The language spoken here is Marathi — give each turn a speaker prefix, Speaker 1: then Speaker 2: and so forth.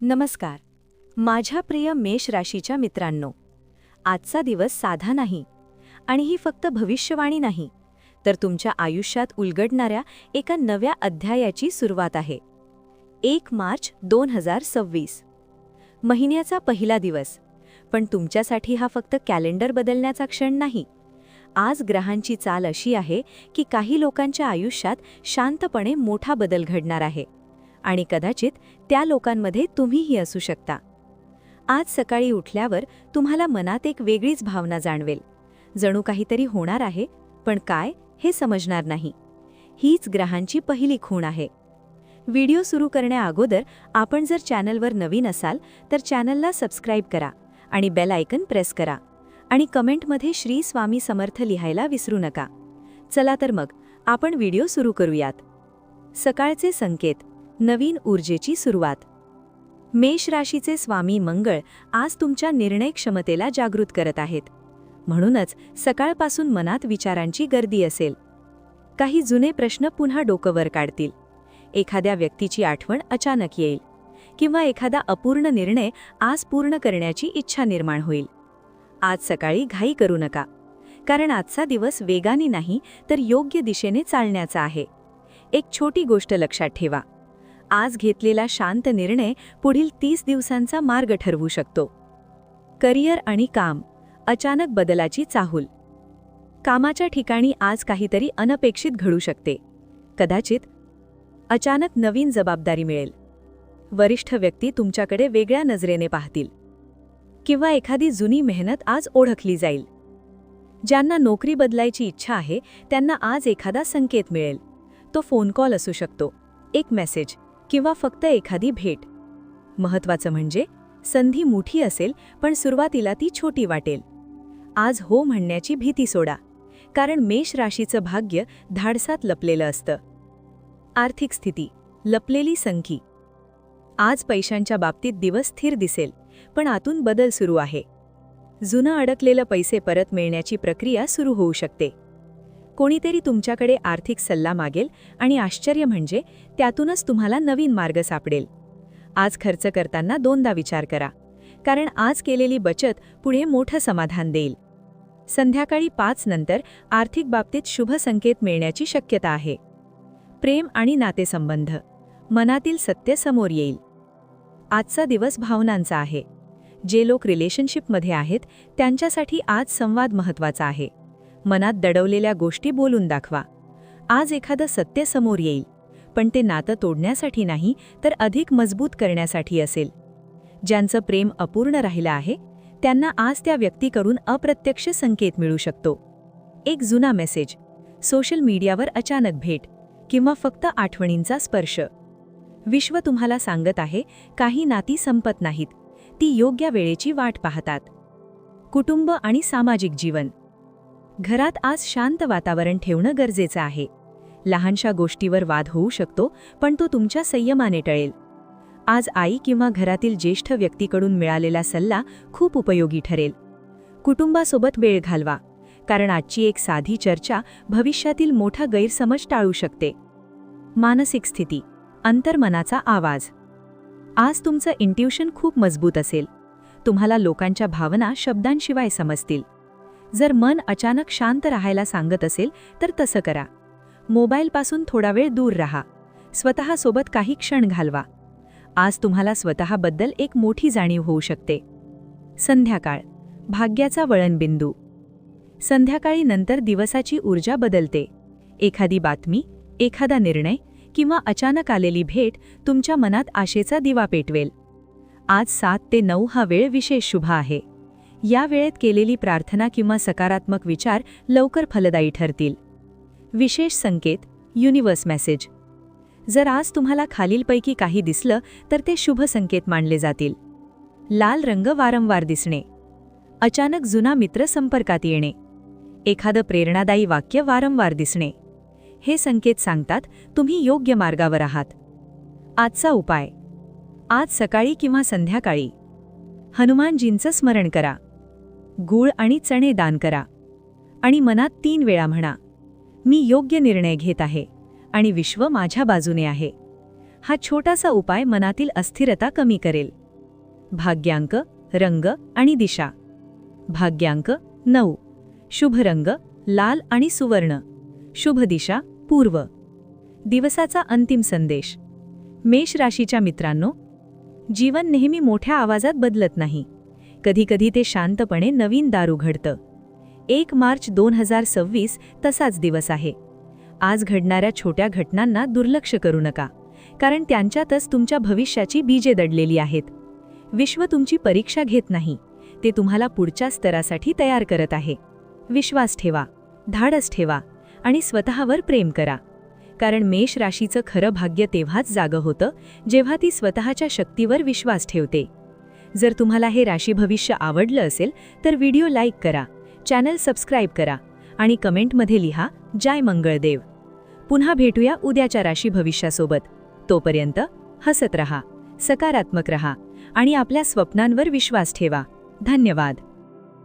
Speaker 1: नमस्कार. माझ्या प्रिय मेष राशीच्या मित्रांनो, आजचा दिवस साधा नाही आणि ही फक्त भविष्यवाणी नाही, तर तुमच्या आयुष्यात उलगडणाऱ्या एका नव्या अध्यायाची सुरुवात आहे. 1 मार्च 2026 महिन्याचा पहिला दिवस. पण तुमच्यासाठी हा फक्त कॅलेंडर बदलण्याचा क्षण नाही. आज ग्रहांची चाल अशी आहे की काही लोकांच्या आयुष्यात शांतपणे मोठा बदल घडणार आहे आणि कदाचित त्या लोकांमध्ये तुम्हीही असू शकता. आज सकाळी उठल्यावर तुम्हाला मनात एक वेगळीच भावना जाणवेल. जणू काहीतरी होणार आहे, पण काय हे समजणार नाही. हीच ग्रहांची पहिली खूण आहे. व्हिडिओ सुरू करण्याअगोदर आपण जर चॅनलवर नवीन असाल तर चॅनलला सबस्क्राईब करा आणि बेल आयकन प्रेस करा आणि कमेंटमध्ये श्री स्वामी समर्थ लिहायला विसरू नका. चला तर मग आपण व्हिडिओ सुरू करूयात. सकाळचे संकेत, नवीन ऊर्जेची सुरुवात. मेष राशीचे स्वामी मंगळ आज तुमच्या निर्णय क्षमतेला जागृत करत आहेत. म्हणूनच सकाळपासून मनात विचारांची गर्दी असेल. काही जुने प्रश्न पुन्हा डोकं वर काढतील. एखाद्या व्यक्तीची आठवण अचानक येईल किंवा एखादा अपूर्ण निर्णय आज पूर्ण करण्याची इच्छा निर्माण होईल. आज सकाळी घाई करू नका, कारण आजचा दिवस वेगाने नाही तर योग्य दिशेने चालण्याचा आहे. एक छोटी गोष्ट लक्षात ठेवा. आज घेतलेला शांत निर्णय पुढील 30 दिवसांचा मार्ग ठरवू शकतो. करिअर आणि काम, अचानक बदलाची चाहूल. कामाच्या ठिकाणी आज काहीतरी अनपेक्षित घडू शकते. कदाचित अचानक नवीन जबाबदारी मिळेल. वरिष्ठ व्यक्ती तुमच्याकडे वेगळ्या नजरेने पाहतील किंवा एखादी जुनी मेहनत आज ओळखली जाईल. ज्यांना नोकरी बदलायची इच्छा आहे त्यांना आज एखादा संकेत मिळेल. तो फोन कॉल असू शकतो, एक मेसेज किंवा फक्त एखादी भेट. महत्त्वाचं म्हणजे संधी मोठी असेल पण सुरुवातीला ती छोटी वाटेल. आज हो म्हणण्याची भीती सोडा, कारण मेष राशीचं भाग्य धाडसात लपलेलं असतं. आर्थिक स्थिती, लपलेली संधी. आज पैशांच्या बाबतीत दिवस स्थिर दिसेल, पण आतून बदल सुरू आहे. जुनं अडकलेलं पैसे परत मिळण्याची प्रक्रिया सुरू होऊ शकते. कोणीतरी तुमच्याकडे आर्थिक सल्ला मागेल आणि आश्चर्य म्हणजे त्यातूनच तुम्हाला नवीन मार्ग सापडेल. आज खर्च करताना दोनदा विचार करा, कारण आज केलेली बचत पुढे मोठं समाधान देईल. संध्याकाळी 5 नंतर आर्थिक बाबतीत शुभ संकेत मिळण्याची शक्यता आहे. प्रेम आणि नातेसंबंध, मनातील सत्य समोर येईल. आजचा दिवस भावनांचा आहे. जे लोक रिलेशनशिपमध्ये आहेत त्यांच्यासाठी आज संवाद महत्त्वाचा आहे. मनात दडवलेल्या गोष्टी बोलून दाखवा. आज एखादं सत्य समोर येईल, पण ते नातं तोडण्यासाठी नाही तर अधिक मजबूत करण्यासाठी असेल. ज्यांचं प्रेम अपूर्ण राहिलं आहे त्यांना आज त्या व्यक्तीकडून अप्रत्यक्ष संकेत मिळू शकतो. एक जुना मेसेज, सोशल मीडियावर अचानक भेट किंवा फक्त आठवणींचा स्पर्श. विश्व तुम्हाला सांगत आहे, काही नाती संपत नाहीत, ती योग्य वेळेची वाट पाहतात. कुटुंब आणि सामाजिक जीवन. घरात आज शांत वातावरण ठेवणं गरजेचं आहे. लहानशा गोष्टीवर वाद होऊ शकतो, पण तो तुमच्या संयमाने टळेल. आज आई किंवा घरातील ज्येष्ठ व्यक्तीकडून मिळालेला सल्ला खूप उपयोगी ठरेल. कुटुंबासोबत वेळ घालवा, कारण आजची एक साधी चर्चा भविष्यातील मोठा गैरसमज टाळू शकते. मानसिक स्थिती, अंतर्मनाचा आवाज. आज तुमचं इंट्युशन खूप मजबूत असेल. तुम्हाला लोकांच्या भावना शब्दांशिवाय समजतील. जर मन अचानक शांत राहायला सांगत असेल तर तसं करा. मोबाईलपासून थोडा वेळ दूर राहा. स्वतःसोबत काही क्षण घालवा. आज तुम्हाला स्वतःबद्दल एक मोठी जाणीव होऊ शकते. संध्याकाळ, भाग्याचा वळणबिंदू. संध्याकाळी नंतर दिवसाची ऊर्जा बदलते. एखादी बातमी, एखादा निर्णय किंवा अचानक आलेली भेट तुमच्या मनात आशेचा दिवा पेटवेल. आज 7 ते 9 हा वेळ विशेष शुभ आहे. या वेळेत केलेली प्रार्थना किंवा सकारात्मक विचार लवकर फलदायी ठरतील. विशेष संकेत, युनिवर्स मेसेज. जर आज तुम्हाला खालीलपैकी काही दिसलं तर ते शुभ संकेत मानले जातील. लाल रंग वारंवार दिसणे. अचानक जुना मित्र संपर्कात येणे. एखादं प्रेरणादायी वाक्य वारंवार दिसणे. हे संकेत सांगतात तुम्ही योग्य मार्गावर आहात. आजचा उपाय. आज सकाळी किंवा संध्याकाळी हनुमानजींचं स्मरण करा. गूळ आणि चणे दान करा आणि मनात 3 वेळा म्हणा, मी योग्य निर्णय घेत आहे आणि विश्व माझ्या बाजूने आहे. हा छोटासा उपाय मनातील अस्थिरता कमी करेल. भाग्यांक, रंग आणि दिशा. भाग्यांक 9. शुभ रंग लाल आणि सुवर्ण. शुभ दिशा पूर्व. दिवसाचा अंतिम संदेश. मेष राशीच्या मित्रांनो, जीवन नेहमी मोठ्या आवाजात बदलत नाही. कधीकधी ते शांतपणे नवीन दार उघडतं. 1 मार्च 2026 तसाच दिवस आहे. आज घडणाऱ्या छोट्या घटनांना दुर्लक्ष करू नका, कारण त्यांच्यातच तुमच्या भविष्याची बीजे दडलेली आहेत. विश्व तुमची परीक्षा घेत नाही, ते तुम्हाला पुढच्या स्तरासाठी तयार करत आहे. विश्वास ठेवा, धाडस ठेवा आणि स्वतःवर प्रेम करा, कारण मेष राशीचं खरं भाग्य तेव्हाच जागं होतं जेव्हा ती स्वतःच्या शक्तीवर विश्वास ठेवते. जर तुम्हाला हे राशी भविष्य आवडलं असेल तर व्हिडिओ लाईक करा, चॅनल सबस्क्राईब करा आणि कमेंटमध्ये लिहा जय मंगळदेव. पुन्हा भेटूया उद्याच्या राशी भविष्यासोबत. तोपर्यंत हसत रहा, सकारात्मक रहा आणि आपल्या स्वप्नांवर विश्वास ठेवा. धन्यवाद.